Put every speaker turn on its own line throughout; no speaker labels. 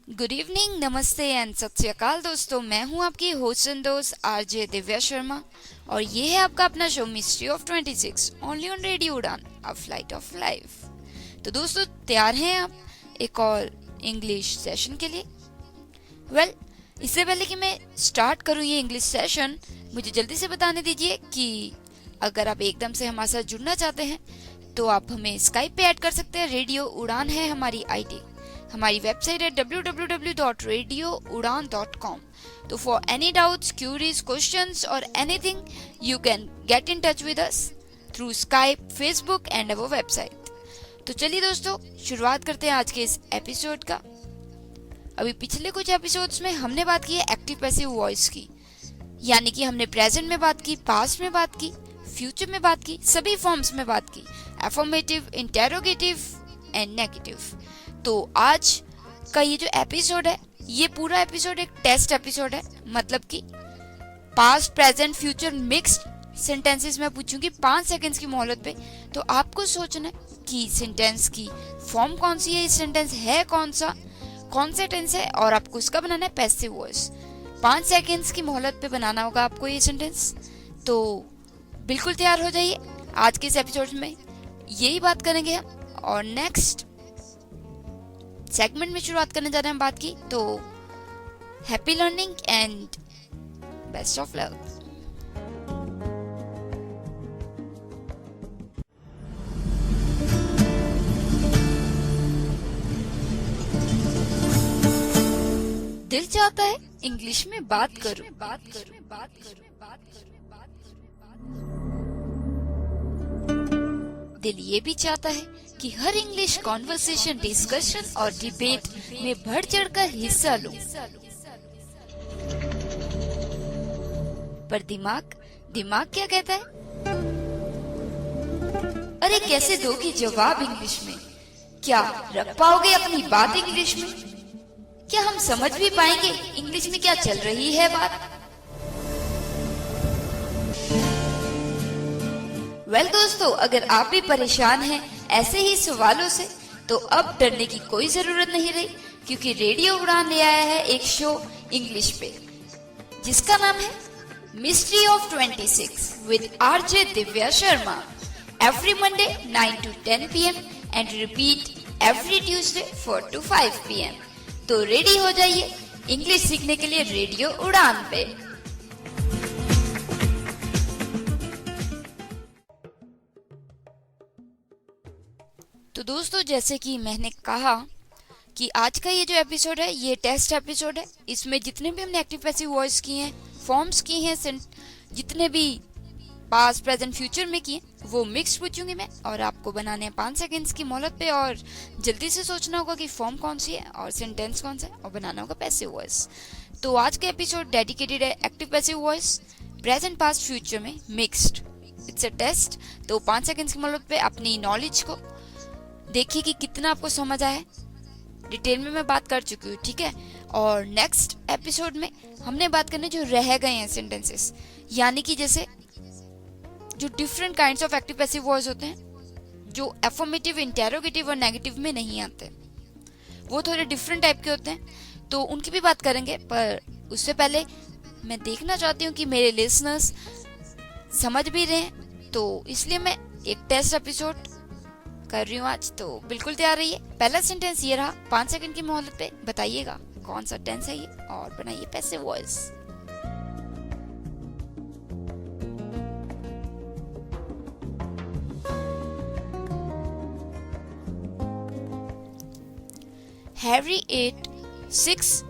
Good evening, नमस्ते and सत श्री अकाल दोस्तों। मैं हूं आपकी होस्ट एंड दोस्त आरजे दिव्या शर्मा और ये है आपका अपना show mystery of 26 only on radio उड़ान, अ फ्लाइट ऑफ लाइफ। तो दोस्तों, तैयार हैं आप एक और इंग्लिश सेशन के लिए? वेल, इससे पहले कि मैं स्टार्ट करूं ये इंग्लिश सेशन, मुझे जल्दी से बताने दीजिए कि अगर आप एकदम से हमारे साथ जुड़ना चाहते हैं तो आप हमें स्काइप पे ऐड कर सकते हैं। रेडियो उड़ान है हमारी आईडी। हमारी वेबसाइट है www.radioudan.com। तो for any doubts, queries, questions और anything you can get in touch with us through Skype, Facebook and our website. तो चलिए दोस्तों, शुरुआत करते हैं आज के इस एपिसोड का। अभी पिछले कुछ एपिसोड्स में हमने बात की है एक्टिव पैसिव वॉइस की, यानी कि हमने प्रेजेंट में बात की, पास्ट में बात की, फ्यूचर में बात की, सभी फॉर्म्स में बात की, अफर्मेटिव, इंटेरोगेटिव एंड नेगेटिव। तो आज का ये जो एपिसोड है, ये पूरा एपिसोड एक टेस्ट एपिसोड है। मतलब कि past, present, future mixed sentences में पूछूंगी 5 सेकंड्स की मोहलत पे। तो आपको सोचना है कि सेंटेंस की फॉर्म कौन सी है, इस सेंटेंस है कौन सा टेंस है, और आपको उसका बनाना है पैसिव वॉइस। 5 सेकंड्स की मोहलत पे बनाना होगा आपको ये सेंटेंस। तो बिल्कुल तैयार हो जाइए, आज के इस एपिसोड में यही बात करेंगे हम। और नेक्स्ट सेगमेंट में शुरुआत करने जा रहे हैं बात की। तो happy learning and best of luck. दिल चाहता है इंग्लिश में बात करूं। दिल ये भी चाहता है कि हर इंग्लिश कॉन्वर्सेशन, डिस्कशन और डिबेट में बढ़ चढ़कर हिस्सा लूं। पर दिमाग क्या कहता है? अरे कैसे दोगी जवाब इंग्लिश में? क्या रख पाओगे अपनी बात इंग्लिश में? क्या हम समझ भी पाएंगे इंग्लिश में क्या चल रही है बात? वेल दोस्तों, अगर आप भी परेशान हैं ऐसे ही सवालों से, तो अब डरने की कोई जरूरत नहीं रही, क्योंकि रेडियो उड़ान ले आया है एक शो इंग्लिश पे, जिसका नाम है mystery of 26 with RJ Divya Sharma. Every Monday 9 to 10 PM and repeat every Tuesday 4 to 5 PM। तो रेडी हो जाइए इंग्लिश सीखने के लिए रेडियो उड़ान पे। तो दोस्तों, जैसे कि मैंने कहा कि आज का ये जो एपिसोड है ये टेस्ट एपिसोड है। इसमें जितने भी हमने एक्टिव पैसिव वॉइस की हैं, फॉर्म्स की हैं, जितने भी पास्ट, प्रेजेंट, फ्यूचर में किए, वो मिक्स पूछूंगी मैं, और आपको बनाने हैं 5 सेकंड्स की मोहलत पे, और जल्दी से सोचना होगा कि फॉर्म कौन सी है और सेंटेंस कौन सा है, और बनाना होगा पैसिव वॉइस। तो आज का एपिसोड डेडिकेटेड है active passive voice, present, past, future में मिक्स्ड। It's a test. तो 5 सेकंड्स की मोहलत पे अपनी नॉलेज को देखिए कि कितना आपको समझ आया। डिटेल में मैं बात कर चुकी हूँ, ठीक है। और नेक्स्ट एपिसोड में हमने बात करने जो रह गए हैं सेंटेंसेस, यानी कि जैसे जो different kinds of active passive voice होते हैं, जो अफर्मेटिव, इंटेरोगेटिव और नेगेटिव में नहीं आते, वो थोड़े डिफरेंट टाइप के होते हैं, तो उनकी भी बात करेंगे। पर उससे पहले मैं देखना चाहती हूँ कि मेरे लिसनर्स समझ भी रहे हैं, तो इसलिए मैं एक टेस्ट एपिसोड कर रही हूँ आज। तो बिल्कुल तैयार रहिए। पहला सेंटेंस ये रहा, 5 सेकंड की मोहलत पे बताइएगा कौन सा टेंस है ये, और बनाइए passive voice. Harry ate 6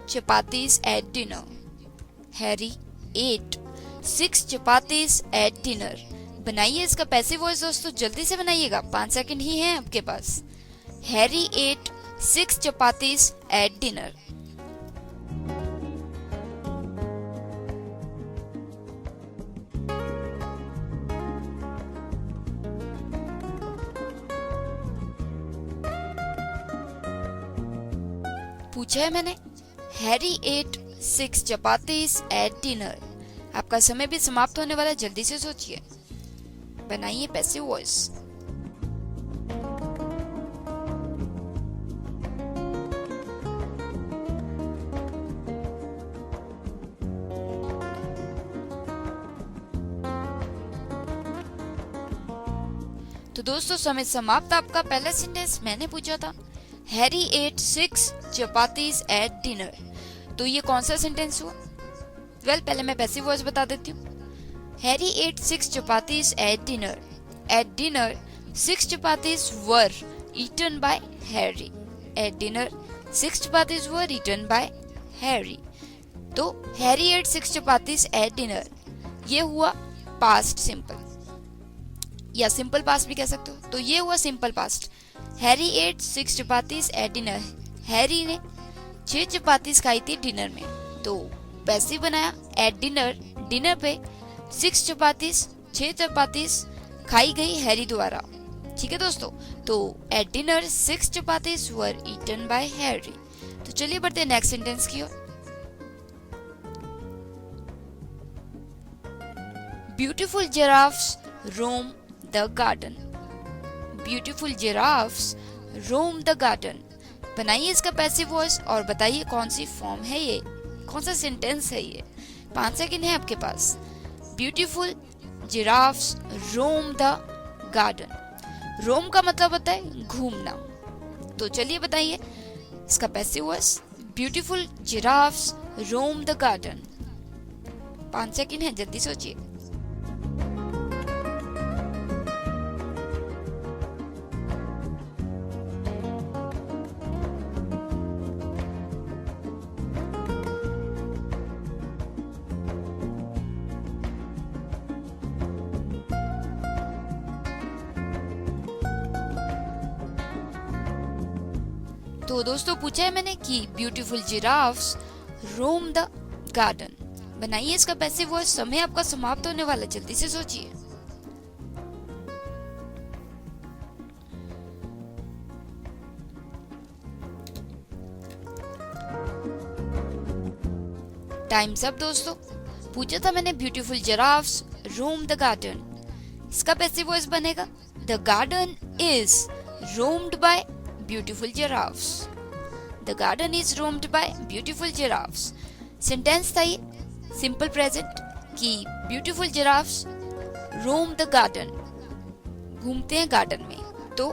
chapatis at dinner. Harry ate 6 chapatis at dinner. बनाइए इसका पैसिव वॉइस दोस्तों, जल्दी से बनाइएगा, 5 सेकंड ही हैं आपके पास। Harry ate 6 chapatis at dinner. पूछा है मैंने, Harry ate 6 chapatis at dinner. आपका समय भी समाप्त होने वाला, जल्दी से सोचिए, बनाइए पैसिव वॉइस। तो दोस्तों समय समाप्त। आपका पहला सेंटेंस मैंने पूछा था, Harry ate 6 chapatis at dinner. तो ये कौन सा सेंटेंस हुआ? पहले मैं पैसिव वॉइस बता देती हूँ। Harry ate 6 chapatis at dinner. At dinner 6 chapatis were eaten by Harry. At dinner 6 chapatis were eaten by Harry. तो Harry ate 6 chapatis at dinner, ये हुआ पास्ट सिंपल या सिंपल पास्ट भी कह सकते हो। तो ये हुआ simple past. Harry ate 6 chapatis at dinner. Harry ने 6 चपातीस खाई थी डिनर में। तो पैसिव बनाया एट डिनर, डिनर पे 6 चपातीस 6 चपातीस खाई गई हैरी द्वारा। ठीक है दोस्तों, तो at dinner 6 chapatis were eaten by Harry. तो चलिए बढ़ते हैं नेक्स्ट सेंटेंस की ओर। Beautiful giraffes roam the garden. Beautiful giraffes roam the garden. बनाइए इसका पैसिव वॉइस और बताइए कौन सी फॉर्म है ये, कौन सा सेंटेंस है ये। 5 सेकंड है आपके पास। Beautiful giraffes roam the garden. Roam का मतलब होता है घूमना। तो चलिए बताइए इसका passive voice. Beautiful giraffes roam the garden. 5 second है, जल्दी सोचिए। तो दोस्तों पूछा है मैंने कि beautiful giraffes roam the garden. बनाइए इसका पैसिव वॉइस। समय आपका समाप्त होने वाला, जल्दी से सोचिए। टाइम्स अप दोस्तों। पूछा था मैंने beautiful giraffes roam the garden. इसका पैसिव वॉइस बनेगा the garden is roamed by beautiful giraffes. The garden is roamed by beautiful giraffes. Sentence था ये सिंपल प्रेजेंट कि beautiful giraffes roam the garden, घूमते हैं गार्डन में। तो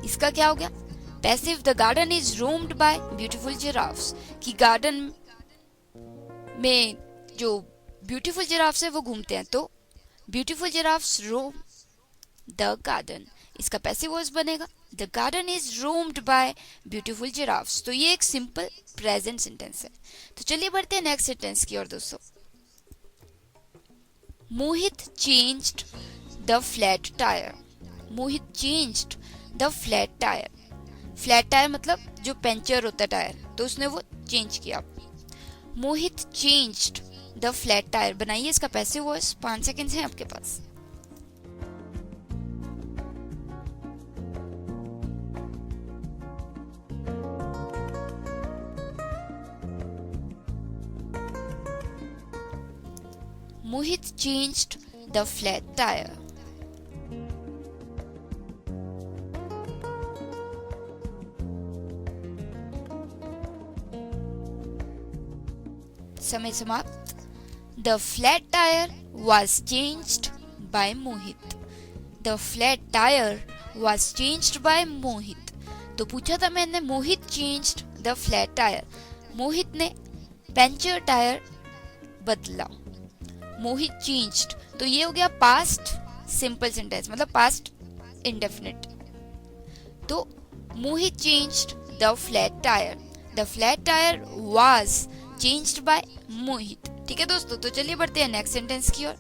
इसका क्या हो गया passive, the garden is roamed by beautiful giraffes, कि गार्डन में जो ब्यूटीफुल जिराफ्स है वो घूमते हैं। तो beautiful giraffes roam the garden. इसका पैसिव वॉइस बनेगा the garden is roamed by beautiful giraffes. तो ये एक सिंपल प्रेजेंट सेंटेंस है। तो चलिए बढ़ते हैं नेक्स्ट सेंटेंस की ओर दोस्तों। Mohit changed the flat tyre. Mohit changed the flat tyre. Flat tyre मतलब जो पंचर होता है टायर, तो उसने वो चेंज किया। मोहित चेंज्ड द फ्लैट टायर। बनाइए इसका पैसिव वॉइस। 5 सेकेंड्स हैं आपके पास। Mohit changed the flat tire. समय समाप्त। The flat tire was changed by Mohit. The flat tire was changed by Mohit. तो पूछा था मैंने मोहित changed the flat tire. मोहित ने पंचर टायर बदला। मोहित चेंज्ड, तो ये हो गया पास्ट सिंपल सेंटेंस, मतलब पास्ट इंडेफिनिट। तो Mohit changed the flat tyre. The flat tyre was changed by Mohit. ठीक है दोस्तों, तो चलिए बढ़ते हैं नेक्स्ट सेंटेंस की ओर।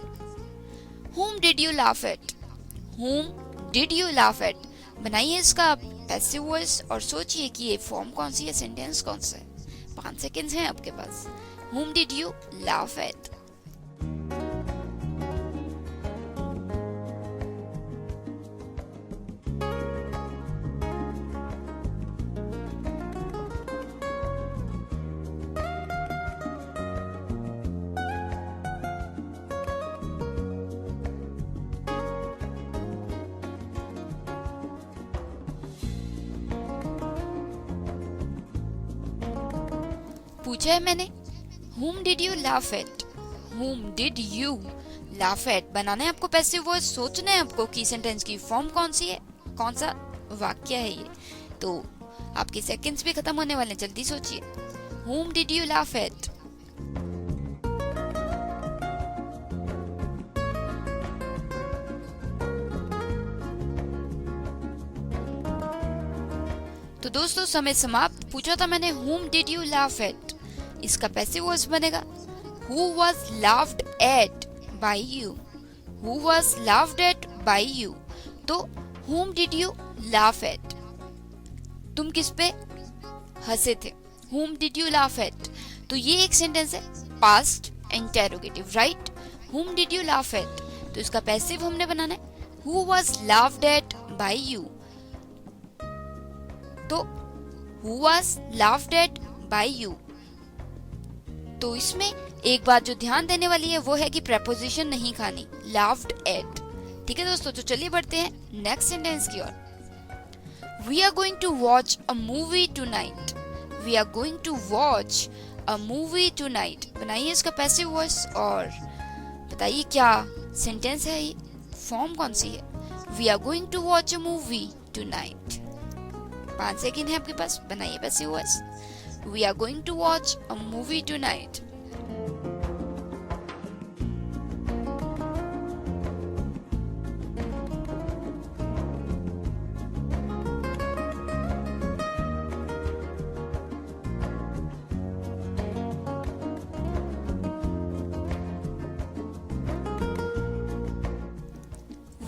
Whom did you laugh at? Whom did you laugh at? बनाइए इसका पैसिव वॉइस और सोचिए कि ये फॉर्म कौन सी है, सेंटेंस कौन सा है। 5 सेकेंड्स हैं आपके पास। Whom did you laugh at? पूछा है मैंने Whom did you laugh at? Whom did you laugh at बनाना है आपको पैसिव वॉइस, सोचना है आपको कि सेंटेंस की फॉर्म कौन सी है, कौन सा वाक्य है ये। तो आपके सेकंड्स भी खत्म होने वाले हैं, जल्दी सोचिए। Whom did you laugh at? तो दोस्तों समय समाप्त। पूछा था मैंने whom did you laugh at, इसका पैसिव वॉइस बनेगा who was laughed at by you, who was laughed at by you। तो whom did you laugh at, तुम किस पे हंसे थे, whom did you laugh at। तो ये एक सेंटेंस है past interrogative, right. whom did you laugh at, तो इसका पैसिव हमने बनाना है who was laughed at by you। तो who was laughed at by you। तो इसमें एक बात जो ध्यान देने वाली है वो है कि प्रेपोजिशन नहीं खानी, laughed at। ठीक है दोस्तों, तो चलिए बढ़ते हैं नेक्स्ट सेंटेंस की ओर। We are going to watch a movie tonight. We are going to watch a movie tonight। बनाइए इसका पैसिव वॉइस और बताइए क्या सेंटेंस है, ये फॉर्म कौन सी है। We are going to watch a movie tonight। 5 second है आपके पास, बनाइए passive voice. We are going to watch a movie tonight।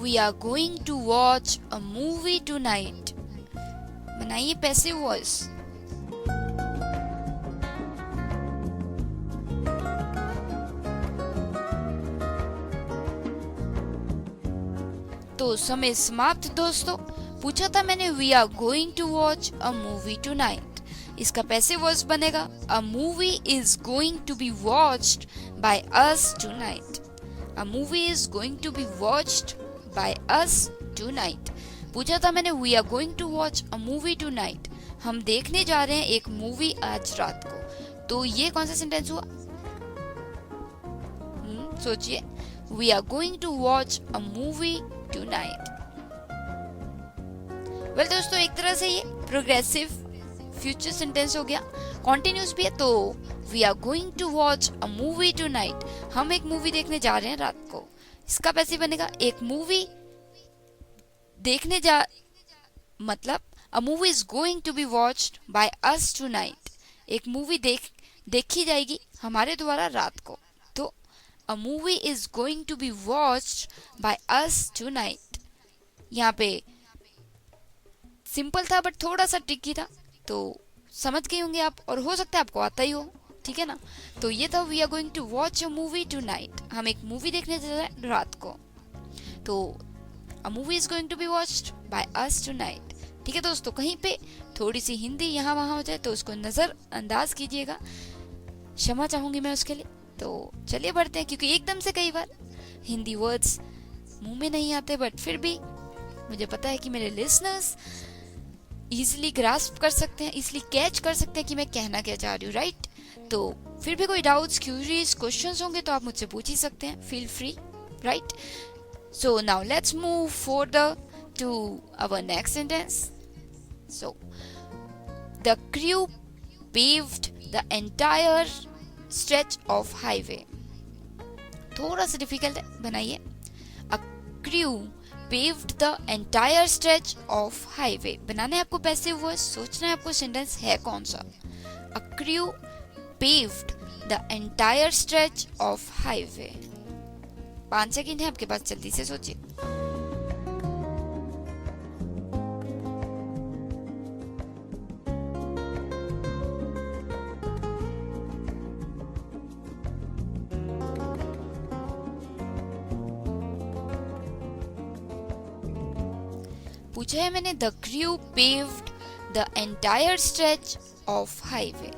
We are going to watch a movie tonight। बनाइए पैसिव वॉइस। तो समय समाप्त दोस्तों। पूछा था मैंने we are going to watch a movie tonight, इसका पैसिव वॉइस बनेगा a movie is going to be watched by us tonight। A movie is going to be watched by us tonight। पूछा था मैंने we are going to watch a movie tonight, हम देखने जा रहे हैं एक मूवी आज रात को। तो ये कौन सा सेंटेंस हुआ, सोचिए। We are going to watch a movie tonight। Well दोस्तों, एक तरह से ये प्रोग्रेसिव फ्यूचर सेंटेंस हो गया, कॉन्टिन्यूस भी है। तो we are going to watch a movie tonight, हम एक मूवी देखने जा रहे हैं रात को। इसका पैसिव बनेगा एक मूवी देखने जा, मतलब a movie is going to be watched by us tonight, एक मूवी देखी जाएगी हमारे द्वारा रात को। तो a movie is going to be watched by us tonight। यहाँ पे सिंपल था बट थोड़ा सा ट्रिकी था, तो समझ गए होंगे आप, और हो सकता है आपको आता ही हो, ठीक है ना। तो ये था we are going to watch a movie tonight, हम एक मूवी देखने जा रहे हैं रात को। तो a movie is going to be watched by us tonight। ठीक है दोस्तों, कहीं पे थोड़ी सी हिंदी यहाँ वहाँ हो जाए तो उसको नजर अंदाज कीजिएगा, क्षमा चाहूंगी मैं उसके लिए। तो चलिए बढ़ते हैं, क्योंकि एकदम से कई बार हिंदी वर्ड्स मुंह में नहीं आते, बट फिर भी मुझे पता है कि मेरे लिसनर्स इजिली ग्रास्प कर सकते हैं, इसलिए कैच कर सकते हैं कि मैं कहना क्या चाह रही हूँ, राइट। तो फिर भी कोई डाउट्स, क्यूरीज, क्वेश्चंस होंगे तो आप मुझसे पूछ ही सकते हैं, feel free, right. So now let's move further to our next sentence. So the crew paved the entire stretch of highway। थोड़ा सा डिफिकल्ट है, बनाइए। A crew paved the entire stretch of highway। बनाना है आपको पैसिव वॉइस, सोचना है आपको sentence है कौन सा। A crew paved the entire stretch of highway। 5 second है आपके पास, जल्दी से सोचिए। पूछा है मैंने the crew paved the entire stretch of highway.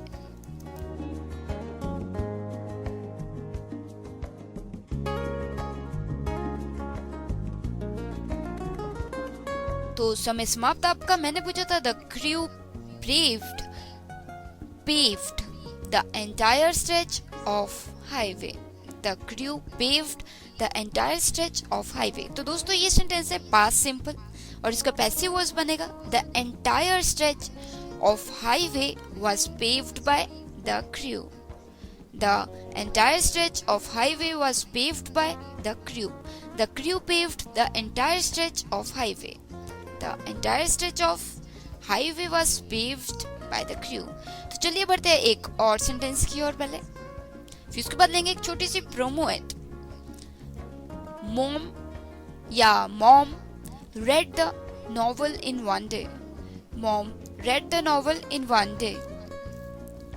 तो समय समाप्त आपका। मैंने पूछा था the crew paved the entire stretch of highway। The crew paved the entire stretch of highway. तो दोस्तों ये सेंटेंस है पास्ट सिंपल और इसका पैसिव वॉइस बनेगा the entire stretch of highway was paved by the crew. The entire stretch of highway was paved by the crew. The crew paved the entire stretch of highway. The entire stretch of highway was paved by the crew. तो चलिए बढ़ते हैं एक और sentence की ओर पहले, फिर उसके बाद लेंगे एक छोटी सी प्रोमो एड। मॉम या mom read the novel in one day. Mom read the novel in one day.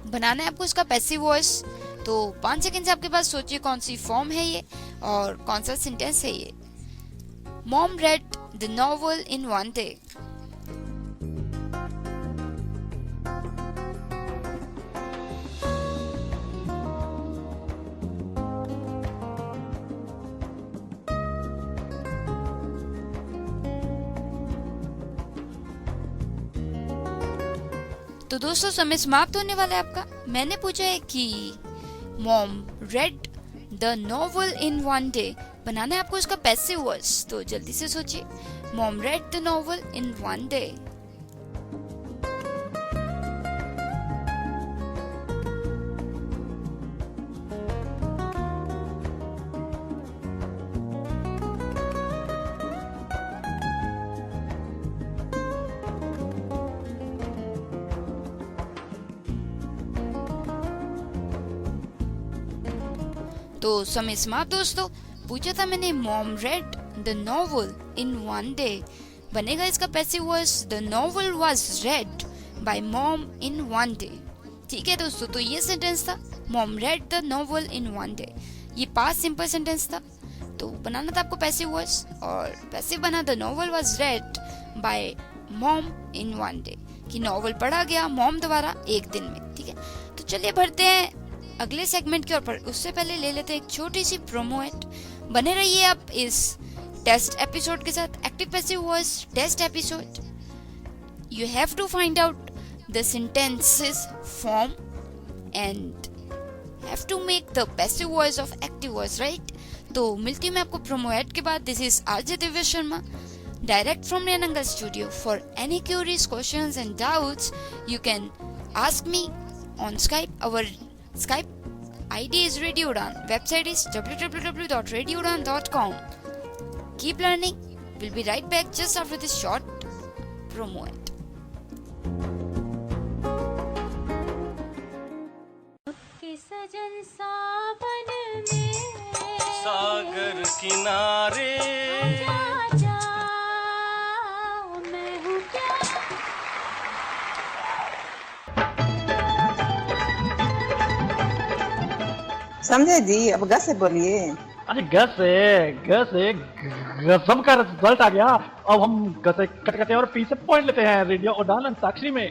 बनाना है आपको इसका पैसिव वॉइस। तो 5 सेकंड से आपके पास सोचिए कौन सी फॉर्म है ये और कौन सा सेंटेंस है ये। Mom read the novel in one day. तो दोस्तों समय समाप्त होने वाला है आपका। मैंने पूछा है कि mom read the novel in one day, बनाना है आपको इसका पैसिव वॉइस। तो जल्दी से सोचिए, mom read the novel in one day. तो समय समाप्त दोस्तों। पूछा था मैंने mom read the novel in one day, बनेगा इसका passive voice the novel was read by mom in one day. ठीक है दोस्तों, तो ये सेंटेंस था mom read the novel in one day. ये पास्ट सिंपल सेंटेंस था, तो बनाना था आपको पैसिव वॉइस और पैसिव बना the novel was read by mom in one day, कि नॉवल पढ़ा गया मॉम द्वारा एक दिन में। ठीक है, तो चलिए बढ़ते हैं अगले सेगमेंट की ओर, पर उससे पहले ले लेते हैं एक छोटी सी प्रोमो एड। बने रहिए आप इस टेस्ट एपिसोड के साथ, active passive voice test episode. You have to find out the sentences form and have to make the passive voice of active voice, right. तो मिलती हूँ मैं आपको प्रोमो एड के बाद। This is RJ Divya Sharma, direct from रेनंगल studio. For any queries, questions and doubts, you can ask me on Skype. Our Skype ID is Radio Udan. Website is www.radioudan.com. Keep learning. We'll be right back just after this short promo ad.
सजन सावन में
सागर किनारे
जा मैं हूँ क्या।
समझे जी, अब ग से बोलिए।
अरे ग से गजब का रिजल्ट आ गया। अब हम ग से कट और पी से पॉइंट लेते हैं रेडियो उड़ान अंताक्षरी में।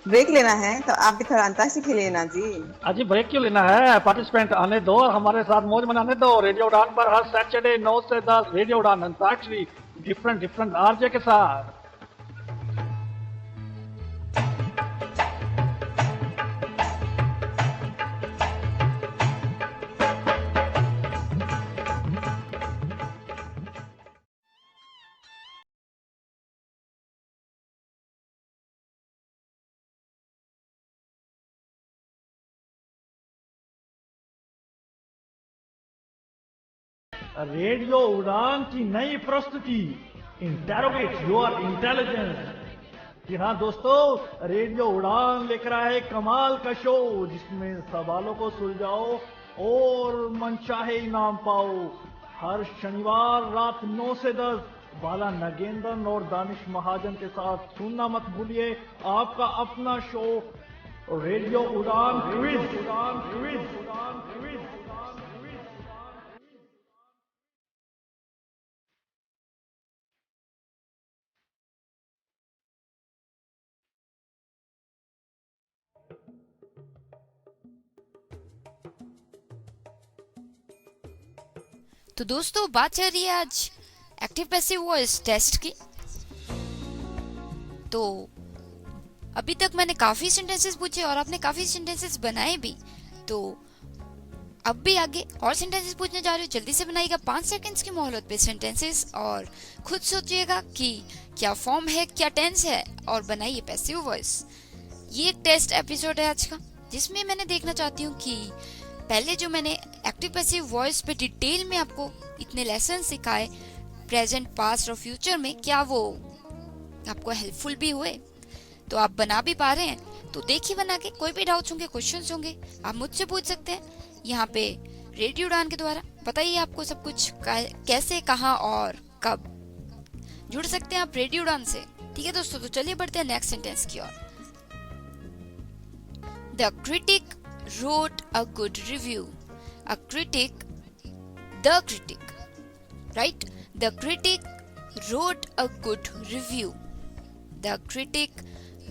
ब्रेक लेना है तो आप भी थोड़ा अंताक्षरी खेलिए ना जी।
अजी ब्रेक क्यों लेना है, पार्टिसिपेंट आने दो और हमारे साथ मौज मनाने दो। रेडियो उड़ान पर हर सैटरडे 9 से 10 रेडियो उड़ान अंताक्षरी डिफरेंट आरजे के साथ। रेडियो उड़ान की नई प्रस्तुति इंटेरोगेट योर इंटेलिजेंस। जी हाँ दोस्तों, रेडियो उड़ान लेकर आए कमाल का शो जिसमें सवालों को सुलझाओ और मनचाहे इनाम पाओ। हर शनिवार रात 9 से 10 बाला नगेंद्रन और दानिश महाजन के साथ सुनना मत भूलिए आपका अपना शो रेडियो उड़ान क्विज।
तो दोस्तों बात चल रही है आज एक्टिव पैसिव वॉइस टेस्ट की। तो अभी तक मैंने काफी सेंटेंसेस पूछे और आपने काफी सेंटेंसेस बनाए भी। तो अब भी आगे और सेंटेंसेस पूछने जा रही हूँ, जल्दी से बनाइएगा 5 सेकंड्स की मोहलत पे सेंटेंसेस और खुद सोचिएगा कि क्या फॉर्म है, क्या टेंस है और बनाइए पैसिव वॉइस। ये एक टेस्ट एपिसोड है आज का, जिसमें मैंने देखना चाहती हूँ कि पहले जो मैंने एक्टिव पैसिव वॉइस पे डिटेल में आपको इतने लेसन सिखाए प्रेजेंट, पास्ट और फ्यूचर में, क्या वो आपको हेल्पफुल भी हुए, तो आप बना भी पा रहे हैं तो देखिए बना के। कोई भी डाउट्स होंगे, क्वेश्चंस होंगे, आप मुझसे पूछ सकते हैं यहाँ पे रेडियो उड़ान के द्वारा। बताइए आपको सब कुछ कैसे, कहाँ और कब जुड़ सकते हैं आप रेडियो उड़ान से। ठीक है दोस्तों, तो चलिए बढ़ते हैं नेक्स्ट सेंटेंस की ओर। The critic wrote a good review. A critic, the critic, right? The critic wrote a good review. The critic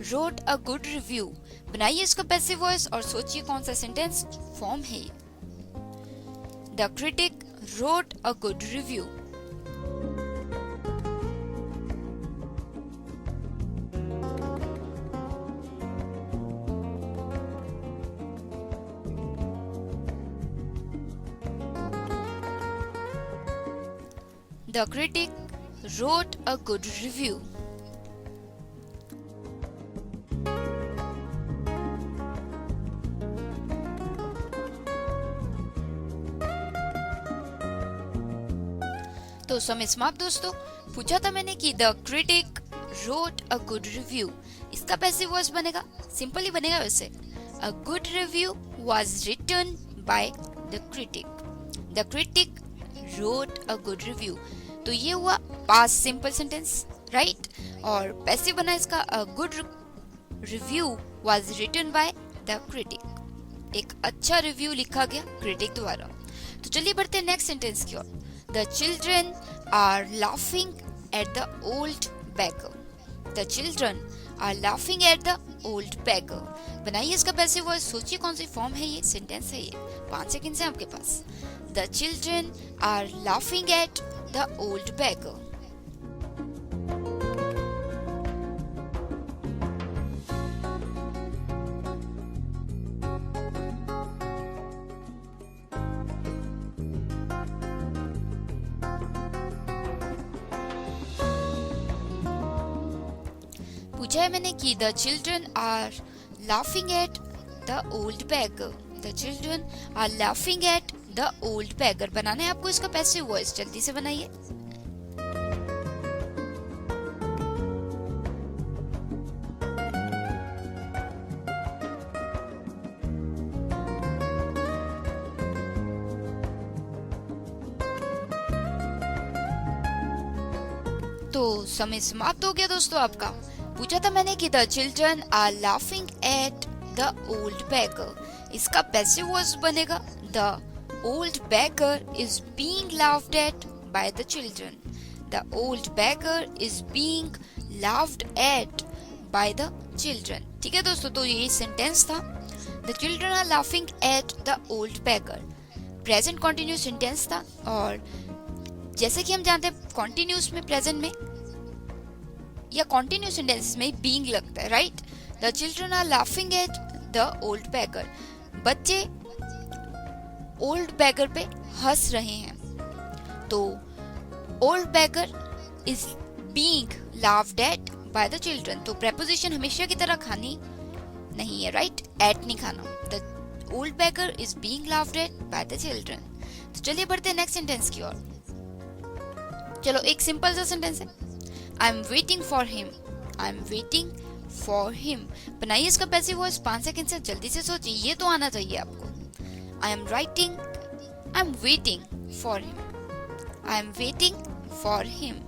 wrote a good review. बनाइए इसका पैसिव वॉइस और सोचिए कौन सा सेंटेंस फॉर्म है ये। The critic wrote a good review. The critic wrote a good review. तो समय समाप्त दोस्तों। पूछा था मैंने कि the critic wrote a good review, इसका पैसिव वॉइस बनेगा, सिंपल ही बनेगा वैसे। A good review was written by the critic. The critic wrote a good review, तो ये हुआ पास्ट सिंपल सेंटेंस, राइट। और पैसिव बना इसका a good review was written by the critic. एक अच्छा रिव्यू लिखा गया क्रिटिक द्वारा। तो चलिए बढ़ते हैं नेक्स्ट सेंटेंस की ओर। The children are laughing at the old beggar. The children are laughing at the old beggar. बनाइए इसका पैसिव वॉइस, सोचिए कौन सी फॉर्म है ये, सेंटेंस है ये। 5 सेकंड है आपके पास। The children are laughing at the old beggar. पूछा है मैंने कि the children are laughing at the old beggar. The children are laughing at the old beggar. बनाना है आपको इसका पैसिव वॉइस, जल्दी से बनाइए। तो समय समाप्त हो गया दोस्तों आपका। पूछा था मैंने कि the children are laughing at the old beggar, इसका पैसिव वॉइस बनेगा the old beggar is being laughed at by the children. The old beggar is being laughed at by the children. ठीक है दोस्तों, तो ये सेंटेंस था the children are laughing at the old beggar. Present continuous sentence था, और जैसे कि हम जानते हैं कॉन्टिन्यूस में, प्रेजेंट में या कॉन्टिन्यूस सेंटेंसेस में बीइंग लगता है, right. The children are laughing at the old beggar, बच्चे ओल्ड बैगर पे हंस रहे हैं। तो old beggar is being laughed at by the children, तो प्रेपोजिशन हमेशा की तरह खानी नहीं है, राइट, एट नहीं खाना। The old beggar is being laughed at by the children. तो चलिए बढ़ते हैं नेक्स्ट सेंटेंस की ओर। चलो एक सिंपल सा सेंटेंस है, आई am waiting for him. I am waiting for him, बनाइए इसका पैसिव वॉइस 5 सेकंड से, जल्दी से सोचिए, ये तो आना चाहिए आपको। आई am waiting for him. I am waiting for him.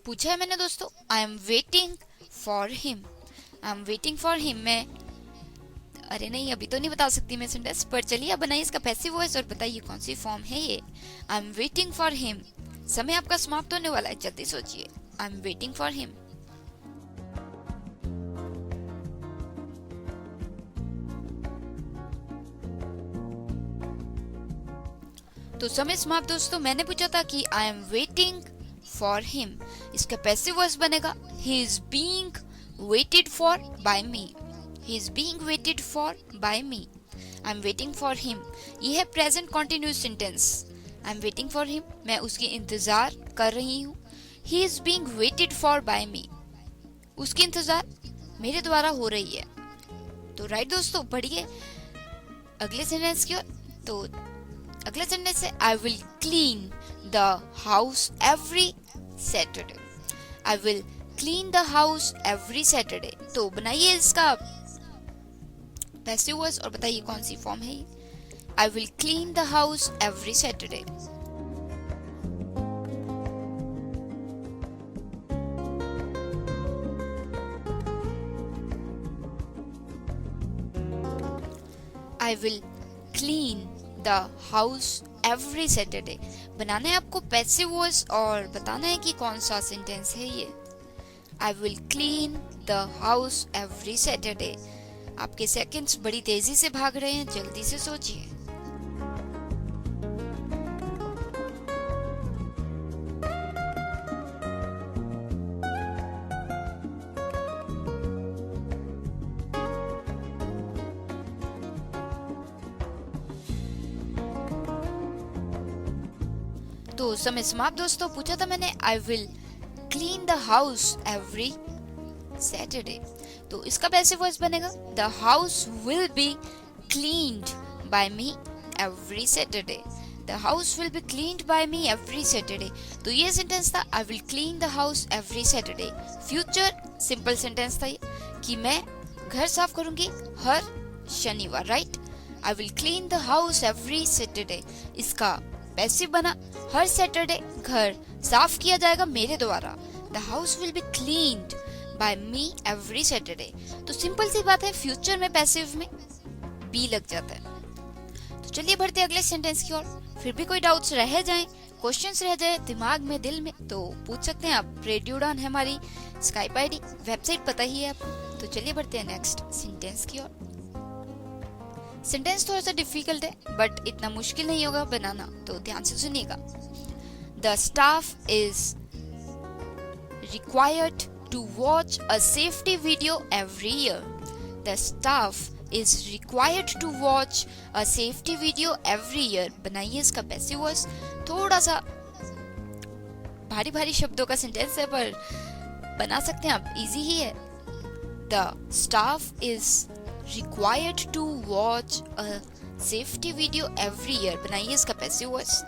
पूछा है मैंने दोस्तों, आई am waiting for him. I am waiting for him में, अरे नहीं अभी तो नहीं बता सकती मैं सेंटेंस, पर चलिए आप बनाइए इसका पैसिव वॉइस और बताइए कौन सी फॉर्म है ये। I am waiting for him, समय आपका समाप्त होने वाला है, जल्दी सोचिए। I am waiting for him. तो समय समाप्त दोस्तों। मैंने पूछा था कि I am waiting for him, इसका पैसिव वॉइस बनेगा he is being waited for by me. He is being waited for by me. I am waiting for him, ये है present continuous sentence. I am waiting for him, मैं उसकी इंतजार कर रही हूँ। He is being waited for by me, उसकी इंतजार मेरे द्वारा हो रही है। तो राइट दोस्तों, बढ़िए अगले सेंटेंस की ओर। तो अगला सेंटेंस है आई will clean the house every Saturday. I will clean the house every Saturday. तो बनाइए इसका पैसिव वॉइस और बताइए कौन सी फॉर्म है ये। I will clean the house every Saturday. I will clean the house every Saturday. बनाना है आपको पैसिव वॉइस और बताना है कि कौन सा सेंटेंस है ये। I will clean the house every Saturday. आपके सेकंड्स बड़ी तेजी से भाग रहे हैं, जल्दी से सोचिए। तो समय समाप्त दोस्तों। पूछा था मैंने I will clean the house every Saturday, तो इसका पैसिव वॉइस बनेगा the house will be cleaned by me every Saturday. The house will be cleaned by me every Saturday. तो ये सेंटेंस था I will clean the house every Saturday. Future simple sentence था ये कि मैं घर साफ करूंगी हर शनिवार, right. I will clean the house every Saturday, इसका पैसिव बना हर सैटरडे घर साफ किया जाएगा मेरे द्वारा। The house will be cleaned by me every Saturday. तो सिंपल सी बात है, फ्यूचर में पैसिव में बी लग जाता है। तो चलिए बढ़ते अगले सेंटेंस की ओर। फिर भी कोई डाउट्स रह जाएं, क्वेश्चंस रह जाए दिमाग में, दिल में, तो पूछ सकते हैं आप। रेडियो उड़ान है हमारी स्काइप आईडी, वेबसाइट पता ही है आपको। तो चलिए बढ़ते हैं नेक्स्ट सेंटेंस की ओर। सेंटेंस थोड़ा सा डिफिकल्ट है बट इतना मुश्किल नहीं होगा बनाना, तो ध्यान से सुनिएगा। The staff is required to watch a safety video every year. The staff is required to watch a safety video every year. बनाइए इसका पैसिव वॉइस। थोड़ा सा भारी भारी शब्दों का सेंटेंस है पर बना सकते हैं आप, इजी ही है। The staff is required to watch a safety video every year. बनाइए इसका पैसिव वॉइस।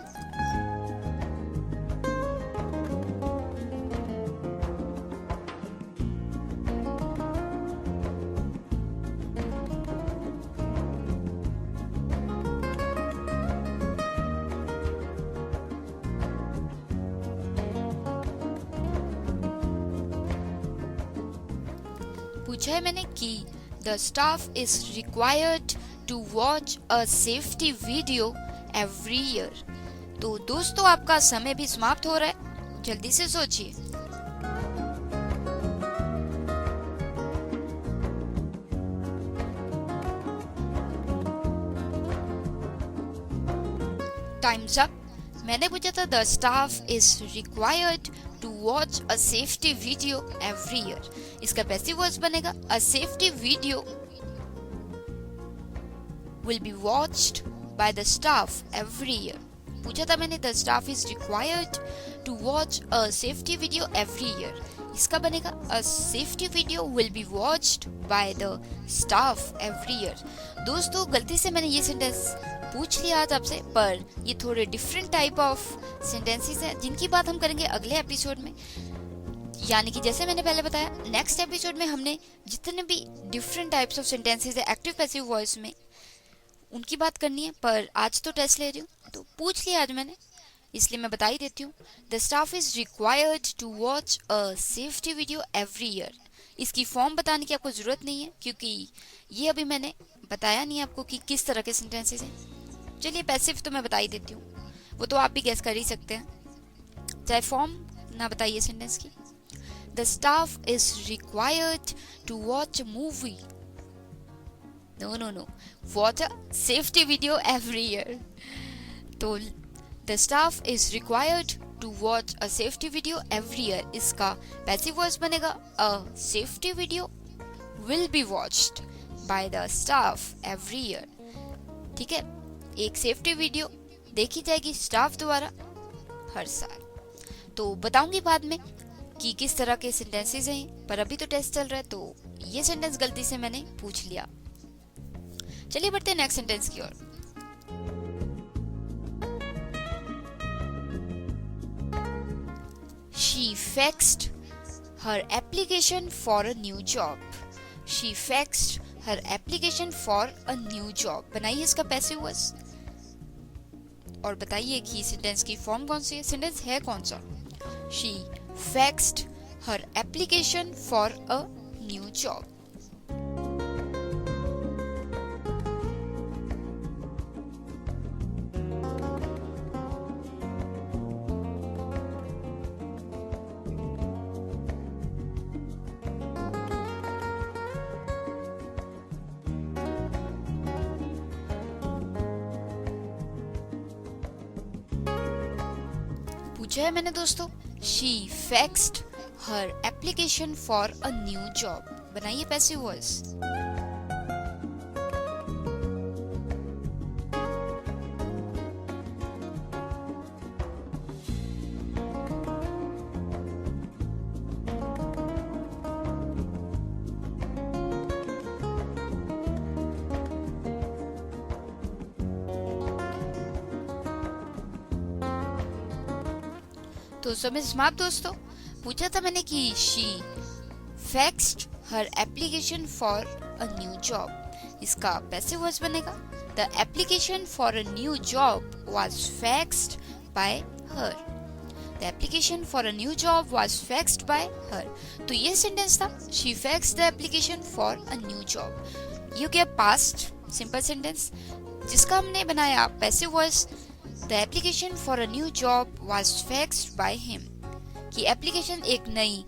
पूछा है मैंने कि the staff is required to watch a safety video every year. तो दोस्तों आपका समय भी समाप्त हो रहा है, जल्दी से सोचिए। Time's up. मैंने पूछा था the staff is required to watch a safety video every year. इसका पैसिव वॉइस बनेगा a safety video will be watched by the staff every year. पूछा था मैंने the staff is required to watch a safety video every year. इसका बनेगा a safety video will be watched by the staff every year. दोस्तों गलती से मैंने ये सेंटेंस पूछ लिया आज आपसे, पर ये थोड़े डिफरेंट टाइप ऑफ सेंटेंसेस हैं जिनकी बात हम करेंगे अगले एपिसोड में। यानी कि जैसे मैंने पहले बताया, नेक्स्ट एपिसोड में हमने जितने भी डिफरेंट टाइप्स ऑफ सेंटेंसेस है एक्टिव पैसिव वॉइस में, उनकी बात करनी है। पर आज तो टेस्ट ले रही हूँ तो पूछ लिया आज मैंने, इसलिए मैं बता ही देती हूँ। The staff is required to watch a safety video every year. इसकी फॉर्म बताने की आपको जरूरत नहीं है क्योंकि ये अभी मैंने बताया नहीं आपको कि किस तरह के सेंटेंसेस हैं। चलिए पैसिव तो मैं बता ही देती हूँ, वो तो आप भी गेस कर ही सकते हैं। चाहे फॉर्म ना बताइए सेंटेंस की। The staff is required to watch a movie, no, watch a safety video every year. तो the staff is required to watch a safety video every year, इसका पैसिव वॉइस बनेगा a safety video will be watched by the staff every year। ठीक है, एक safety video देखी जाएगी staff द्वारा हर साल। तो बताऊंगी बाद में कि किस तरह के सेंटेंसेस हैं, पर अभी तो टेस्ट चल रहा है तो ये सेंटेंस गलती से मैंने पूछ लिया। चलिए बढ़ते हैं नेक्स्ट सेंटेंस की ओर। She faxed her application for a new job. She faxed her application for a new job। बनाइए इसका पैसिव वॉइस और बताइए कि सेंटेंस की फॉर्म कौन सी है, सेंटेंस है कौन सा। She faxed her application for a new job। पूछा है मैंने दोस्तों, she faxed her application for a new job। बनाइए पैसिव वॉइस। तो समय समाप्त दोस्तों। पूछा था मैंने कि she faxed her application for a new job, इसका पैसिव वॉइस बनेगा the application for a new job was faxed by her। the application for a new job was faxed by her। तो ये सेंटेंस था she faxed the application for a new job। ये क्या past simple sentence जिसका हमने बनाया passive voice The application for a new job was faxed by him। कि application एक नई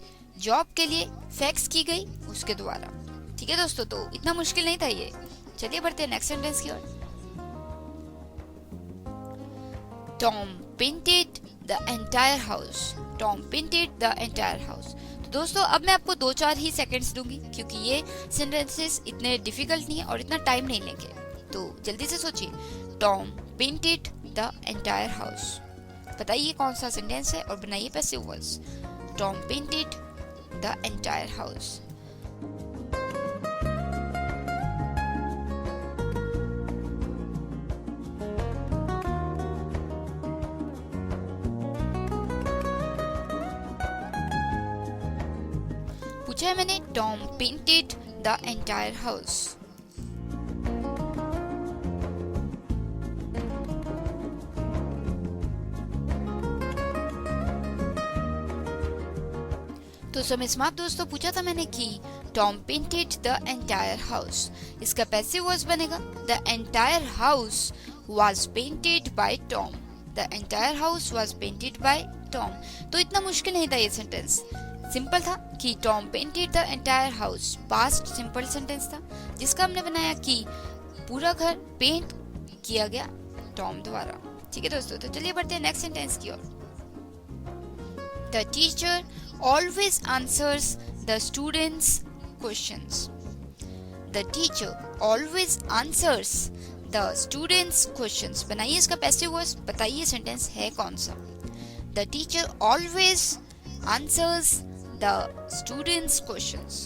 जॉब के लिए फैक्स की गई उसके द्वारा। ठीक है दोस्तों, तो इतना मुश्किल नहीं था ये। चलिए बढ़ते हैं नेक्स्ट सेंटेंस की ओर। Tom painted the entire house। Tom painted the entire house। तो दोस्तों अब मैं आपको 2-4 ही सेकंड्स दूंगी क्योंकि ये सेंटेंसेस इतने डिफिकल्ट नहीं है और इतना टाइम नहीं लेंगे, तो जल्दी से सोचिए। Tom painted the entire house। बताइए कौन सा सेंटेंस है और बनाइए passive voice. Tom painted the entire house। पूछा है मैंने Tom painted the entire house। तो समय समाप्त दोस्तों। पूछा था मैंने कि Tom painted the entire house, इसका पैसिव वॉइस बनेगा the entire house was painted by Tom। the entire house was painted by Tom। तो इतना मुश्किल नहीं था ये सेंटेंस, सिंपल था कि Tom painted the entire house past simple sentence था जिसका हमने बनाया कि पूरा घर पेंट किया गया टॉम द्वारा। ठीक है दोस्तों, तो चलिए बढ़ते हैं नेक्स्ट सेंटेंस की ओर। The teacher always answers the students' questions। The teacher always answers the students' questions। बनाइए इसका पैसिव वॉइस, बताइए सेंटेंस है कौन सा। The teacher always answers the students' questions।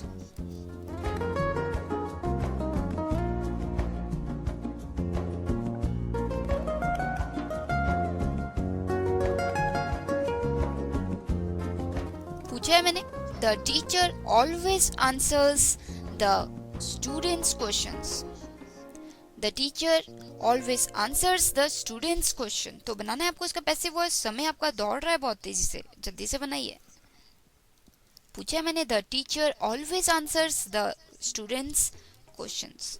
पूछा है मैंने the teacher always answers the students' questions। the teacher always answers the students' question। तो बनाना है आपको इसका पैसिव वॉइस, समय आपका दौड़ रहा है बहुत तेजी से, जल्दी से बनाइए। पूछा है मैंने the teacher always answers the students' questions।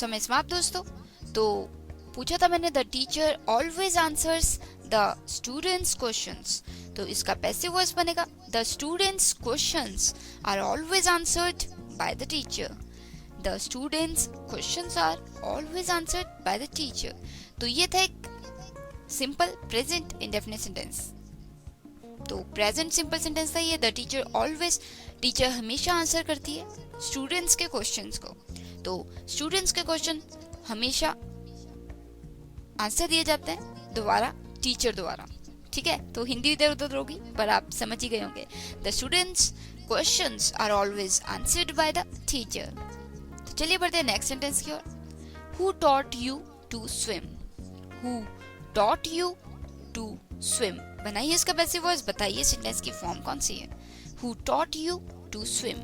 समय समाप्त दोस्तों। तो पूछा था मैंने the teacher always answers the students questions, तो इसका पैसिव वॉइस बनेगा the students questions are always answered by the teacher. The students questions are always answered by the teacher. तो ये था एक सिंपल प्रेजेंट इंडेफिनिट सेंटेंस। तो present simple sentence था ये, द टीचर ऑलवेज, टीचर हमेशा answer करती है स्टूडेंट्स के क्वेश्चंस को। तो स्टूडेंट्स के क्वेश्चन हमेशा आंसर दिए जाते हैं दोबारा टीचर द्वारा, ठीक है। तो हिंदी इधर उधर होगी पर आप समझ ही गए होंगे। The students questions are always answered by the teacher. तो चलिए बढ़ते हैं नेक्स्ट सेंटेंस की ओर। Who taught you to swim, who taught you to swim, बनाइए इसका पैसिव वॉइस, बताइए सेंटेंस की फॉर्म कौन सी है। Who taught you to swim.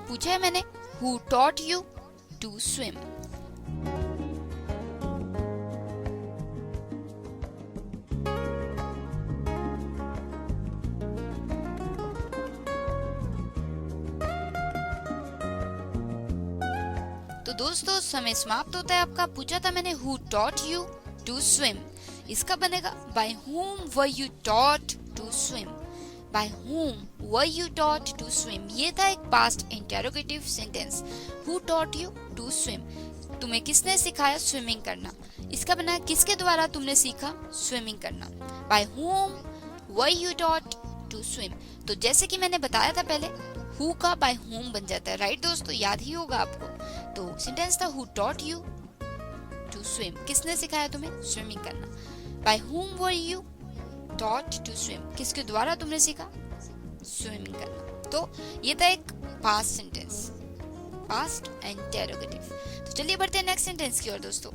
पूछा है मैंने who taught you to swim. तो दोस्तों समय समाप्त होता है आपका। पूछा था मैंने who taught you to swim, इसका बनेगा by whom were you taught to swim, by whom were you taught to swim। ये था एक past interrogative sentence. Who taught you to swim, तुम्हें किसने सिखाया स्विमिंग करना, इसका बना किसके द्वारा तुमने सीखा स्विमिंग करना। By whom were you taught to swim। तो जैसे कि मैंने बताया था पहले, who का by whom बन जाता है, राइट दोस्तों, याद ही होगा आपको। तो सेंटेंस था who taught you to swim, किसने सिखाया तुम्हें स्विमिंग करना। By whom were you taught to swim, किसके द्वारा तुमने सीखा स्विमिंग करना। तो ये था एक पास्ट सेंटेंस, पास्ट इंटेरोगेटिव। तो चलिए बढ़ते हैं नेक्स्ट सेंटेंस की ओर दोस्तों।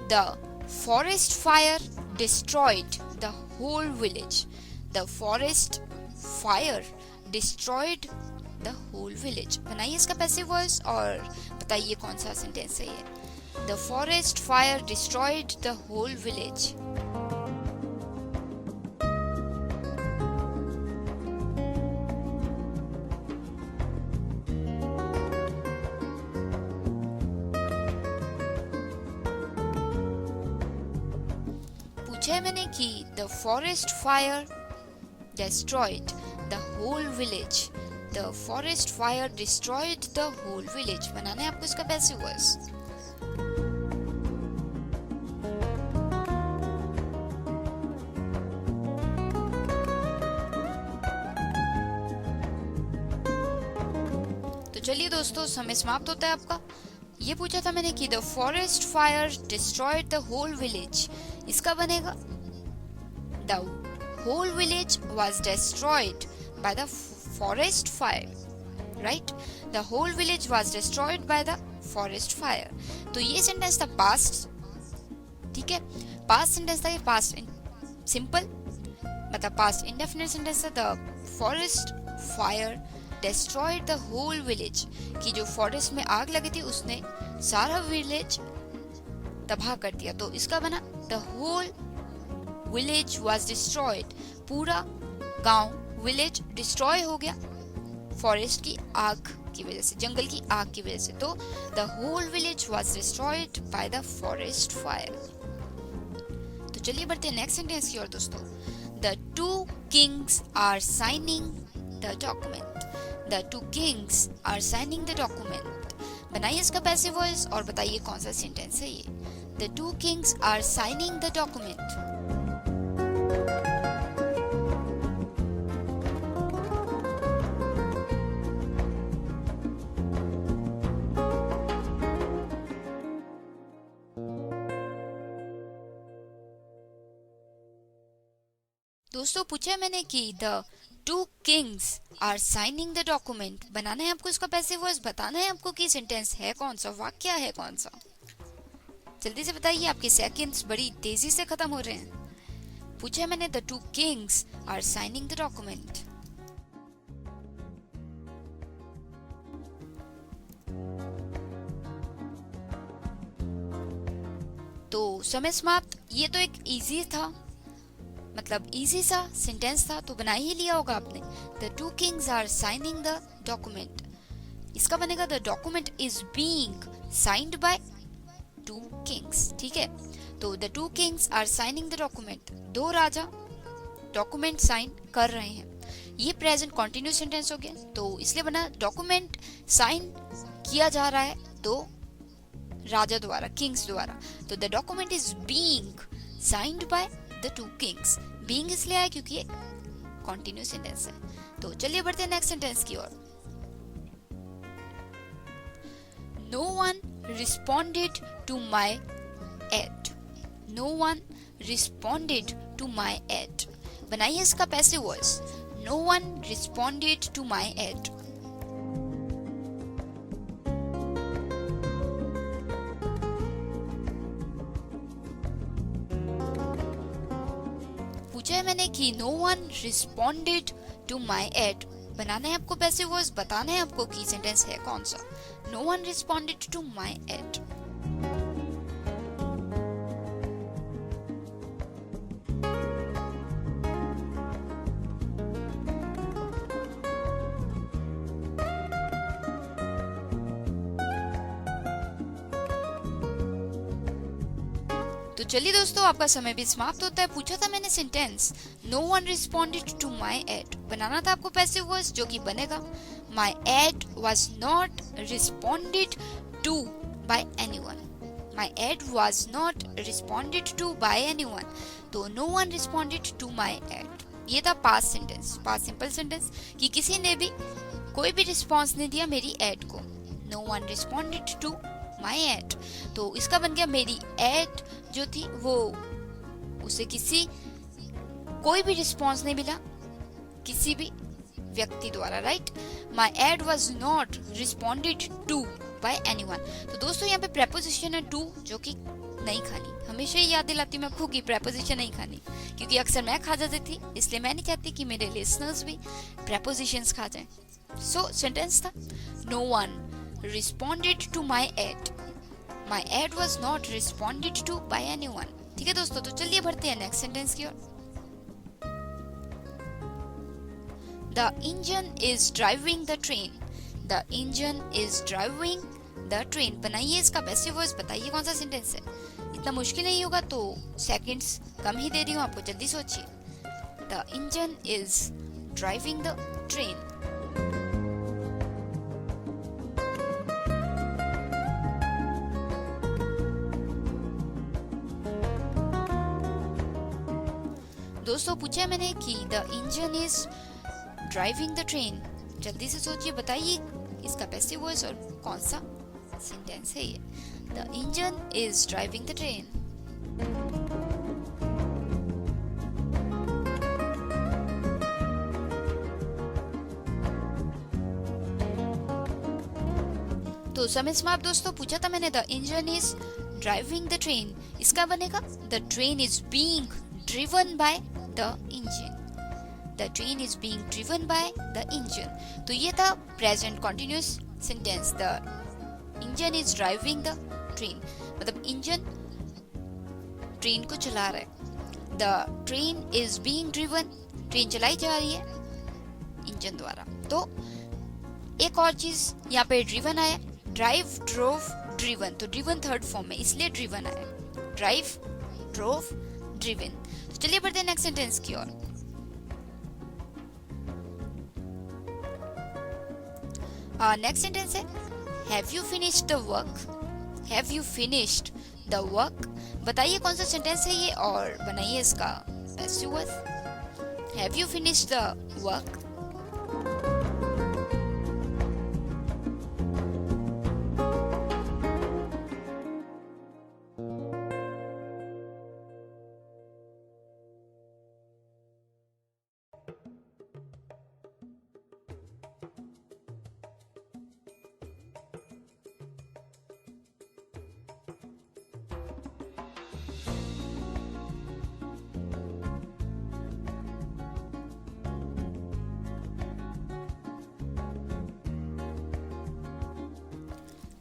The forest fire destroyed the whole village, the forest fire destroyed the whole village, बनाइए इसका पैसिव वॉइस और बताइए कौन सा सेंटेंस है ये। The forest fire destroyed the whole village. पूछा है मैंने कि the forest fire destroyed the whole village, the forest fire destroyed the whole village, बनाना है आपको इसका पैसिव वॉइस। तो चलिए दोस्तों समय समाप्त होता है आपका। ये पूछा था मैंने कि the forest fire destroyed the whole village, इसका बनेगा the whole village was destroyed by the forest fire, right. The whole village was destroyed by the forest fire. तो ये सेंटेंस था पास्ट, ठीक है, पास्ट सेंटेंस था ये, पास्ट सिंपल मतलब पास्ट इंडेफिनिट सेंटेंस था। The forest fire destroyed the whole village, कि जो फॉरेस्ट में आग लगी थी उसने सारा विलेज तबाह कर दिया। तो इसका बना the whole village was destroyed, पूरा गांव विलेज डिस्ट्रॉय हो गया फॉरेस्ट की आग की वजह से, जंगल की आग की वजह से। तो the whole village was destroyed by the forest fire. तो चलिए बढ़ते हैं नेक्स्ट सेंटेंस की ओर दोस्तों। The two kings are signing the document, the two kings are signing the document, बनाइए इसका पैसिव वॉइस और बताइए कौन सा सेंटेंस है ये। The two kings are signing the document. दोस्तों पूछा मैंने कि the two kings are signing the document, बनाना है आपको इसका पैसिव वॉइस, बताना है आपको कि सेंटेंस है कौन सा, वाक्य है कौन सा। जल्दी से बताइए, आपके सेकंड्स बड़ी तेजी से खत्म हो रहे हैं। पूछा मैंने the two kings are signing the document. तो समय समाप्त, ये तो एक इजी था, मतलब इजी सा सेंटेंस था, तो बना ही लिया होगा आपने। The two kings are signing the document, इसका बनेगा the document is being signed by two kings. ठीक है, तो the two kings are signing the document, दो राजा डॉक्यूमेंट साइन कर रहे हैं। ये प्रेजेंट कंटिन्यूस सेंटेंस हो गया, तो इसलिए बना डॉक्यूमेंट साइन किया जा रहा है दो राजा द्वारा, किंग्स द्वारा। तो the document is being signed by the two Kings. Being इसलिए आया क्योंकि ये कंटिन्यूस सेंटेंस है। तो चलिए बढ़ते हैं नेक्स्ट सेंटेंस की ओर। No one responded to my ad. No one responded to my ad. बनाइए इसका passive voice. No one responded to my ad. पूछा है मैंने कि no one responded to my ad. बनाना है आपको पैसिव वॉइस, बताना है आपको की सेंटेंस है कौन सा। No one responded to my ad. तो चलिए दोस्तों, आपका समय भी समाप्त होता है। पूछा था मैंने sentence no one responded to my ad, बनाना था आपको पैसिव वॉइस जो कि बनेगा my ad was not responded to by anyone. My ad was not responded to by anyone, तो no one responded to my ad, ये था past sentence, past simple sentence कि किसी ने भी कोई भी रिस्पॉन्स नहीं दिया मेरी एड को। No one responded to my ad, तो इसका बन गया मेरी एड जो थी वो उसे कोई भी रिस्पॉन्स नहीं मिला किसी भी व्यक्ति द्वारा, right. My ad was not responded to by anyone. तो दोस्तों यहाँ पे प्रेपोजिशन है टू जो कि नहीं खानी, हमेशा ही याद दिलाती हूँ मैं आपको कि प्रेपोजिशन नहीं खानी, क्योंकि अक्सर मैं खा जाती थी, इसलिए मैं नहीं चाहती कि मेरे लिसनर्स भी प्रेपोजिशंस खा जाएं। सो सेंटेंस था no one responded to my ad. My ad was not responded to by anyone. ठीक है दोस्तों, तो चलिए बढ़ते हैं नेक्स्ट सेंटेंस की ओर। The engine is driving the train. The engine is driving the train. बनाइए इसका पैसिव वॉइस, बताइए कौन सा सेंटेंस है। इतना मुश्किल नहीं होगा तो सेकंड्स कम ही दे रही हूँ आपको, जल्दी सोचिए। The engine is driving the train. दोस्तों पूछा मैंने कि the engine is driving the train, जल्दी से सोचिए, बताइए इसका पैसिव वॉइस और कौन सा सेंटेंस है ये। The engine is driving the train. तो समय समाप्त दोस्तों। पूछा था मैंने the engine is driving the train, इसका बनेगा the train is being driven by the engine. The train is being driven by the engine. तो ये था present continuous sentence. The engine is driving the train. मतलब engine train को चला रहा है। The train is being driven. Train चलाई जा रही है इंजन द्वारा। तो एक और चीज यहाँ पे driven आया, drive, drove, driven. तो driven थर्ड फॉर्म में, इसलिए driven आया। drive, drove, driven. तो चलिए बढ़ते हैं नेक्स्ट सेंटेंस की ओर। नेक्स्ट सेंटेंस है have you finished the work. Have you finished the work, बताइए कौन सा सेंटेंस है ये और बनाइए इसका passive voice. Have you finished the work.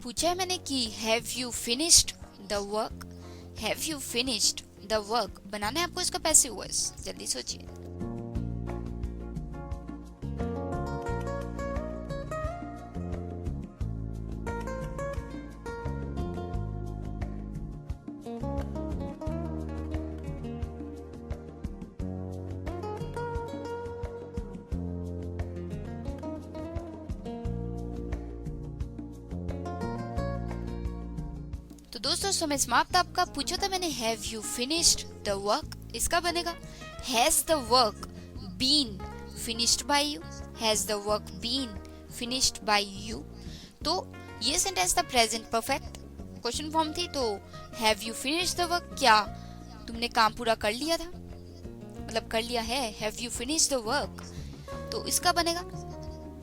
पूछा है मैंने कि have you finished the work. Have you finished the work बनाना है आपको इसका पैसिव वॉइस। जल्दी सोचिए। तो दोस्तों समय समाप्त आपका। पूछा था मैंने have you finished the work, इसका बनेगा has the work been finished by you, has the work been finished by you. तो ये सेंटेंस था प्रेजेंट परफेक्ट, क्वेश्चन फॉर्म थी। तो have you finished the work, क्या तुमने काम पूरा कर लिया था, मतलब कर लिया है। Have you finished the work, तो इसका बनेगा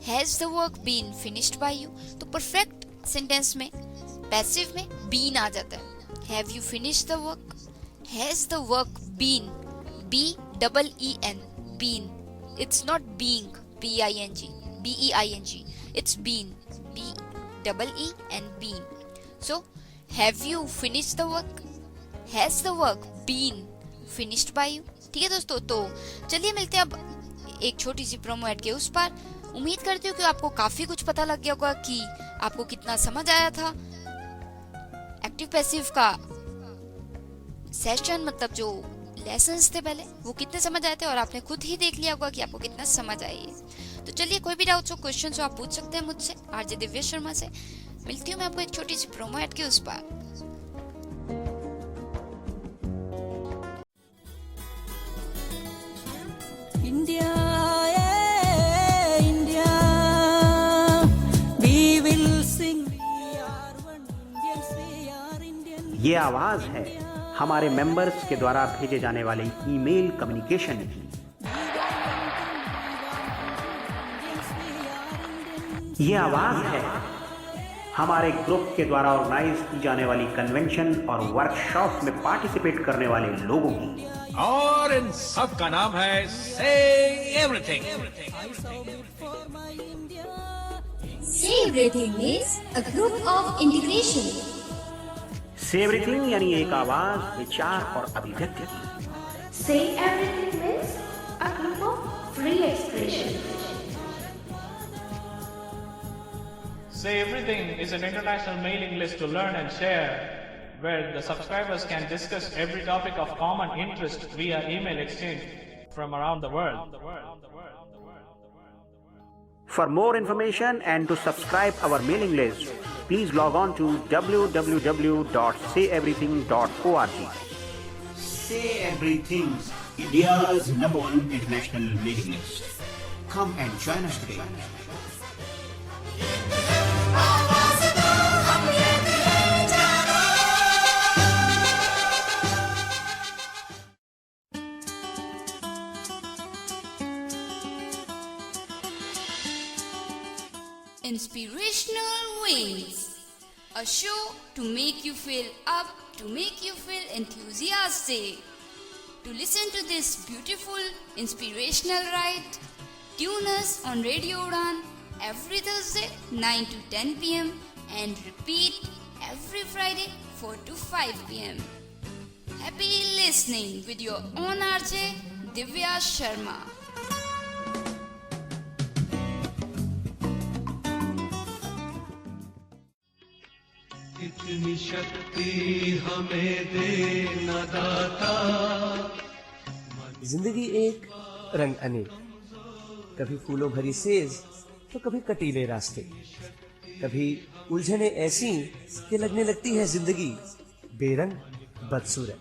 has the work been finished by you. तो परफेक्ट सेंटेंस में पैसिव में बीन आ जाता है। Have you finished the work, has the work been, B-E-E-N, been. It's not being, B-I-N-G, B-E-I-N-G, it's been, B-E-E-N, been. So have you finished the work, has the work been finished by you. ठीक है दोस्तों, तो चलिए मिलते हैं अब एक छोटी सी प्रोमो ऐड के उस पार। उम्मीद करती हूँ कि आपको काफी कुछ पता लग गया होगा कि आपको कितना समझ आया था एक्टिव पैसिव का सेशन, मतलब जो लेसन्स थे पहले वो कितने समझ आए थे, और आपने खुद ही देख लिया होगा कि आपको कितना समझ आए। तो चलिए कोई भी डाउट्स हो, क्वेश्चंस हो, आप पूछ सकते हैं मुझसे, आरजे दिव्या शर्मा से। मिलती हूँ मैं आपको एक छोटी सी प्रोमो ऐड के उस पार।
India, India, we will sing. We are one Indians, we are Indian.
ये आवाज है हमारे मेंबर्स के द्वारा भेजे जाने वाले ईमेल कम्युनिकेशन की। ये आवाज है हमारे ग्रुप के द्वारा ऑर्गेनाइज की जाने वाली कन्वेंशन और वर्कशॉप में पार्टिसिपेट करने वाले लोगों की।
और इन सब का नाम है से everything.
Say Everything means a group of integration.
से एवरीथिंग यानी एक आवाज, विचार और अभिव्यक्ति की।
Say Everything means a group of free expression.
Say Everything is an international mailing list to learn and share, where the subscribers can discuss every topic of common interest via email exchange from around the world.
For more information and to subscribe our mailing list, please log on to www.sayeverything.org.
Say Everything, India's #1 international mailing list. Come and join us today.
Inspirational Wings, a show to make you feel up, to make you feel enthusiastic. To listen to this beautiful inspirational ride, tune us on Radio Udan every Thursday 9 to 10 p.m. and repeat every Friday 4 to 5 p.m. Happy listening with your own RJ Divya Sharma.
इतनी शक्ति हमें दे न दाता।
जिंदगी एक रंग अनेक, कभी फूलों भरी सेज तो कभी कटीले रास्ते, कभी उलझने ऐसी कि लगने लगती है जिंदगी बेरंग बदसूरत।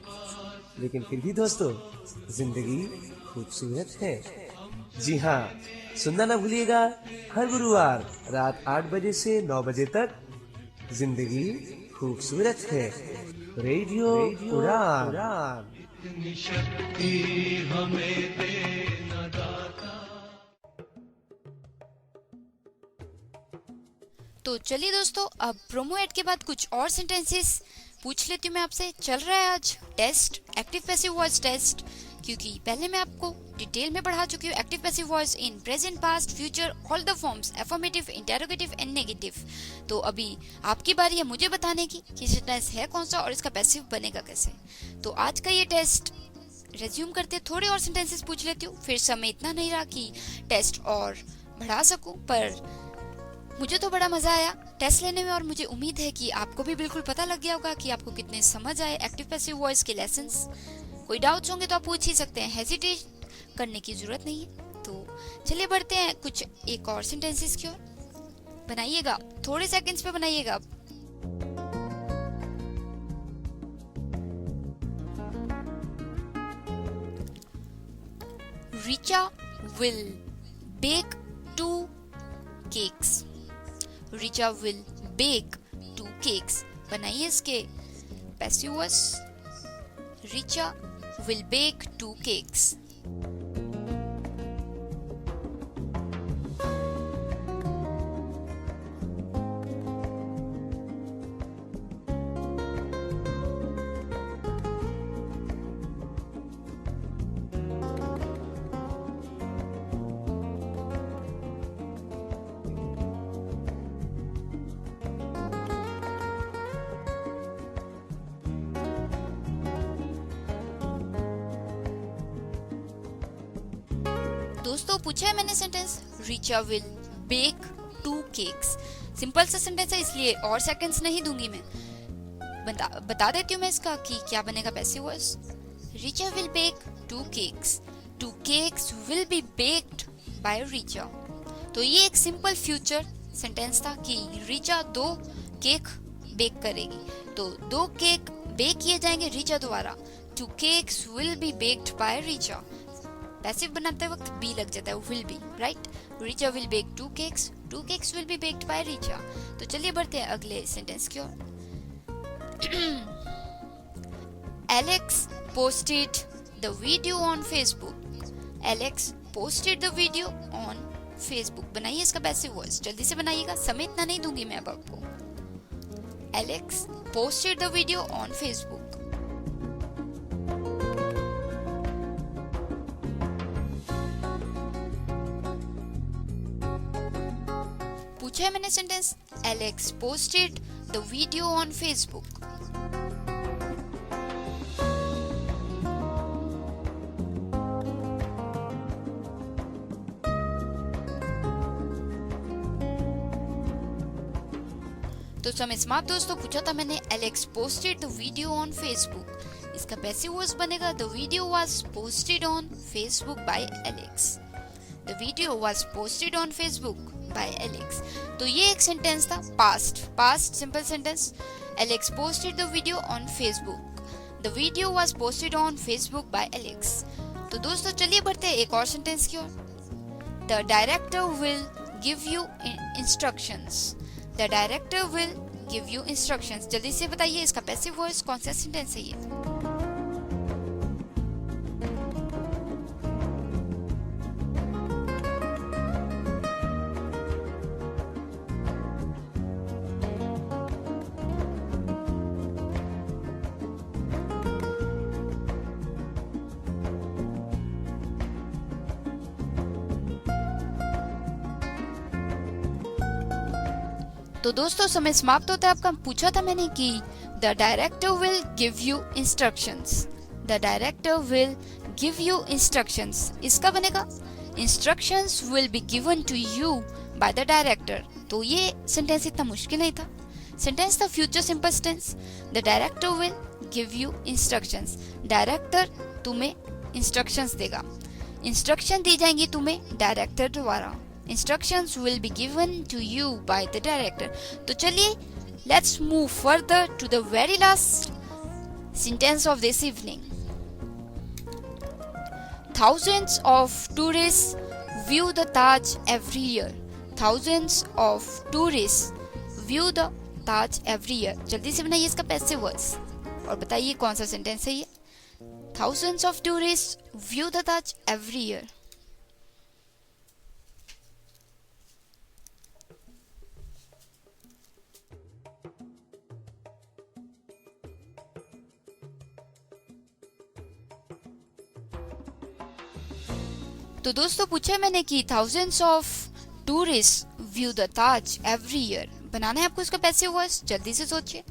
लेकिन फिर भी दोस्तों जिंदगी खूबसूरत है। जी हाँ, सुनना ना भूलिएगा हर गुरुवार रात 8 बजे से 9 बजे तक जिंदगी खूबसूरत है, रेडियो उड़ान।
इतनी शक्ति हमें दे न दाता।
तो चलिए दोस्तों, अब प्रोमो एड के बाद कुछ और सेंटेंसेस पूछ लेती हूँ मैं आपसे। चल रहा है आज test, active passive voice test, क्योंकि पहले मैं आपको डिटेल में पढ़ा चुकी हूँ active passive voice in present, past, future, all the forms, affirmative, interrogative and negative. तो अभी आपकी बारी है मुझे बताने की कि सेंटेंस है कौन सा और इसका पैसिव बनेगा कैसे। तो आज का ये टेस्ट रेज्यूम करते, थोड़े और सेंटेंसेस पूछ लेती हूँ, फिर समय इतना नहीं रहा कि टेस्ट और बढ़ा सकूं, पर मुझे तो बड़ा मजा आया टेस्ट लेने में और मुझे उम्मीद है कि आपको भी बिल्कुल पता लग गया होगा कि आपको कितने समझ आए एक्टिव पैसिव वॉइस के लेसन्स। कोई डाउट्स होंगे तो आप पूछ ही सकते हैं, हेजिटेट करने की जरूरत नहीं है। तो चलिए बढ़ते हैं कुछ एक और सेंटेंसेस की ओर। बनाइएगा, थोड़े सेकंड्स पे बनाइएगा। Richa will bake 2 cakes. Richa will bake 2 cakes. बनाइए इसके passive voice. Richa will bake 2 cakes. दोस्तों पूछा है मैंने sentence, Richa will bake 2 cakes. Simple सा सेंटेंस है इसलिए और सेकंड्स नहीं दूंगी मैं, बता देती हूँ मैं इसका कि क्या बनेगा passive voice. Richa will bake 2 cakes, 2 cakes will be baked by Richa. तो ये एक सिंपल फ्यूचर सेंटेंस था कि रिचा 2 केक बेक करेगी, तो 2 केक बेक किए जाएंगे रिचा द्वारा। 2 cakes will be baked by Richa. Passive बनाते वक्त बी लग जाता है, will be, right. Richa will bake 2 cakes, 2 cakes will be baked by Richa. तो चलिए बढ़ते हैं अगले सेंटेंस की ओर। Alex posted the video on Facebook. Alex posted the video on Facebook. बनाइए इसका पैसिव वॉइस, जल्दी से बनाइएगा, समय इतना नहीं दूंगी मैं अब आपको। Alex posted the video on Facebook. पूछा है मैंने sentence, Alex posted the video on Facebook. तो समय समाप्त दोस्तों। पूछा था मैंने Alex posted the video on Facebook. इसका पैसिव वॉइस बनेगा the video was posted on Facebook by Alex. The video was posted on Facebook by Alex. तो ये एक सेंटेंस था past simple sentence. Alex posted the video on Facebook. The video was posted on Facebook by Alex. तो दोस्तों चलिए बढ़ते हैं एक और सेंटेंस की ओर। The director will give you instructions. The director will give you instructions. जल्दी से बताइए इसका पैसिव वॉइस कौन सा सेंटेंस है ये। तो दोस्तों समय समाप्त होता है आपका। पूछा था मैंने कि the director will give you instructions. The director will give you instructions, इसका बनेगा instructions will be given to you by the director. तो ये सेंटेंस इतना मुश्किल नहीं था, सेंटेंस था future simple tense. The director will give you instructions, director तुम्हें इंस्ट्रक्शंस देगा, इंस्ट्रक्शन दी जाएंगी तुम्हें डायरेक्टर द्वारा। Instructions will be given to you by the director. तो चलिए let's move further to the very last sentence of this evening. Thousands of tourists view the Taj every year. Thousands of tourists view the Taj every year. जल्दी से बनाइए इसका passive voice और बताइए कौन सा सेंटेंस है ये। Thousands of tourists view the Taj every year. तो दोस्तों पूछा मैंने कि thousands of tourists view the Taj every year. बनाना है आपको इसका पैसिव वॉइस, जल्दी से सोचिए।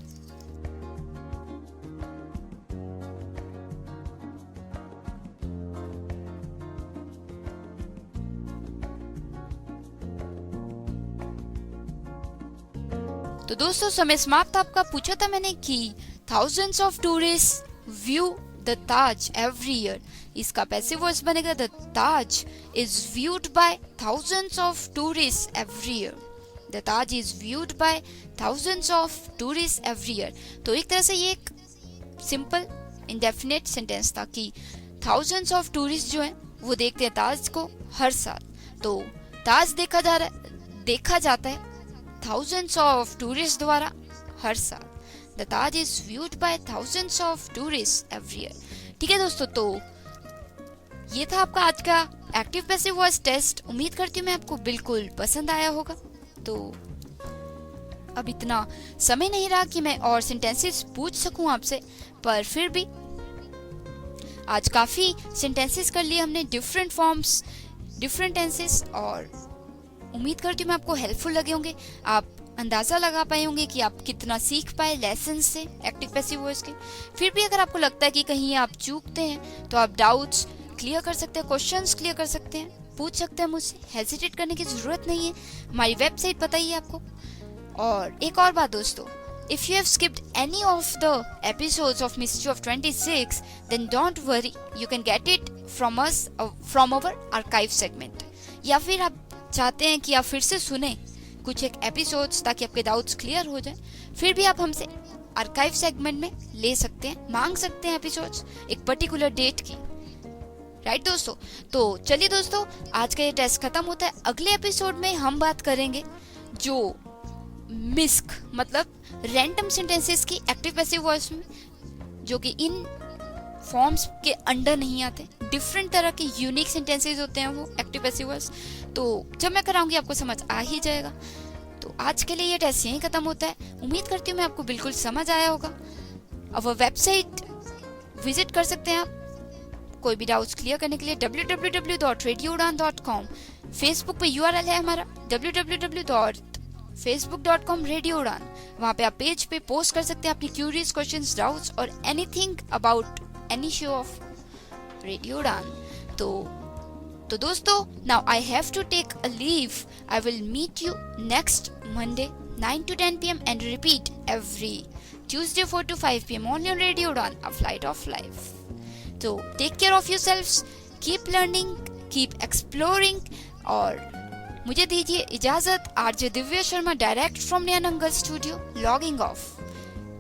तो दोस्तों समय समाप्त। आपका पूछा था मैंने कि thousands of tourists view the Taj every year. इसका पैसिव वॉइस बनेगा the Taj is viewed by thousands of tourists every year. The Taj is viewed by thousands of tourists every year. तो एक तरह से ये एक सिंपल इंडेफिनेट सेंटेंस था कि thousands of tourists जो हैं वो देखते हैं ताज को हर साल। तो ताज देखा जाता है thousands of tourists द्वारा हर साल। The Taj is viewed by thousands of tourists every year. ठीक है दोस्तों, तो ये था आपका आज का एक्टिव पैसिव वॉइस टेस्ट। उम्मीद करती हूँ मैं आपको बिल्कुल पसंद आया होगा। तो अब इतना समय नहीं रहा कि मैं और सेंटेंसेस पूछ सकूं आपसे, पर फिर भी आज काफी सेंटेंसेस कर लिए हमने, डिफरेंट फॉर्म्स, डिफरेंट टेंसेस, और उम्मीद करती हूँ मैं आपको हेल्पफुल लगे होंगे। आप अंदाजा लगा पाए होंगे कि आप कितना सीख पाए लेसन से एक्टिव पैसिव वॉइस के। फिर भी अगर आपको लगता है कि कहीं आप चूकते हैं तो आप डाउट्स क्लियर कर सकते हैं, क्वेश्चंस क्लियर कर सकते हैं, पूछ सकते हैं मुझसे। हेजिटेट करने की जरूरत नहीं है, हमारी वेबसाइट बताइए आपको। और एक और बात दोस्तों, if you have skipped any of the episodes of Mystery of 26, then don't worry, you can get it from us from our archive segment. या फिर आप चाहते हैं कि आप फिर से सुने कुछ एक एपिसोड्स ताकि आपके डाउट्स क्लियर हो जाए, फिर भी आप हमसे आर्काइव सेगमेंट में ले सकते हैं, मांग सकते हैं एपिसोड्स एक पर्टिकुलर डेट की। राइट दोस्तों, तो चलिए दोस्तों, आज का ये टेस्ट खत्म होता है। अगले एपिसोड में हम बात करेंगे जो मिस्क मतलब रैंडम सेंटेंसेस की एक्टिव पैसिव वॉइस में, जो कि इन फॉर्म्स के अंडर नहीं आते, डिफरेंट तरह के यूनिक सेंटेंसेस होते हैं वो एक्टिव पैसिव वॉइस। तो जब मैं कराऊंगी आपको समझ आ ही जाएगा। तो आज के लिए ये टेस्ट यहीं खत्म होता है। उम्मीद करती हूँ मैं आपको बिल्कुल समझ आया होगा। अब वेबसाइट विजिट कर सकते हैं आप कोई भी डाउट्स क्लियर करने के लिए, www.radioudan.com। फेसबुक पे URL है हमारा www.facebook.com/radioudan। वहाँ पे आप पेज पे पोस्ट कर सकते हैं अपनी क्यूरीज, क्वेश्चंस, डाउट्स और anything about any show of radio Udaan. तो दोस्तों, now I have to take a leave. I will meet you next Monday 9 to 10 PM and repeat every Tuesday 4 to 5 PM only on Radio Udan, a flight of life. So take care of yourselves, keep learning, keep exploring, और मुझे दीजिए इजाजत। RJ Divya Sharma direct from Nayanangal studio logging off.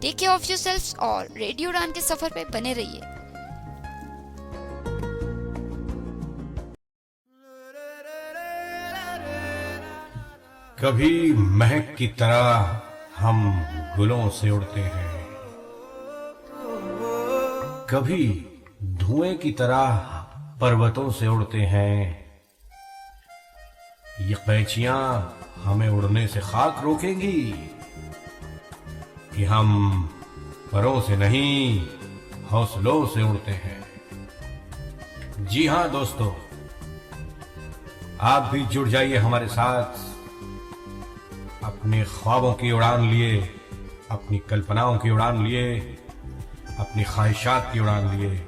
Take care of yourselves और radio Udan के सफर पे बने रहिए।
कभी महक की तरह हम गुलों से उड़ते हैं, कभी धुएं की तरह पर्वतों से उड़ते हैं। ये कैचियां हमें उड़ने से खाक रोकेंगी कि हम परों से नहीं हौसलों से उड़ते हैं। जी हां दोस्तों, आप भी जुड़ जाइए हमारे साथ। अपने ख्वाबों की उड़ान लिए, अपनी कल्पनाओं की उड़ान लिए, अपनी ख्वाहिशात की उड़ान लिए।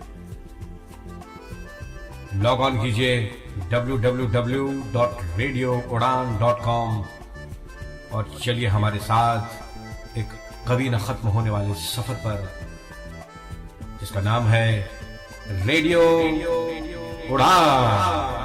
लॉग ऑन कीजिए www.radioudan.com और चलिए हमारे साथ एक कभी न खत्म होने वाले सफर पर, जिसका नाम है रेडियो उड़ान।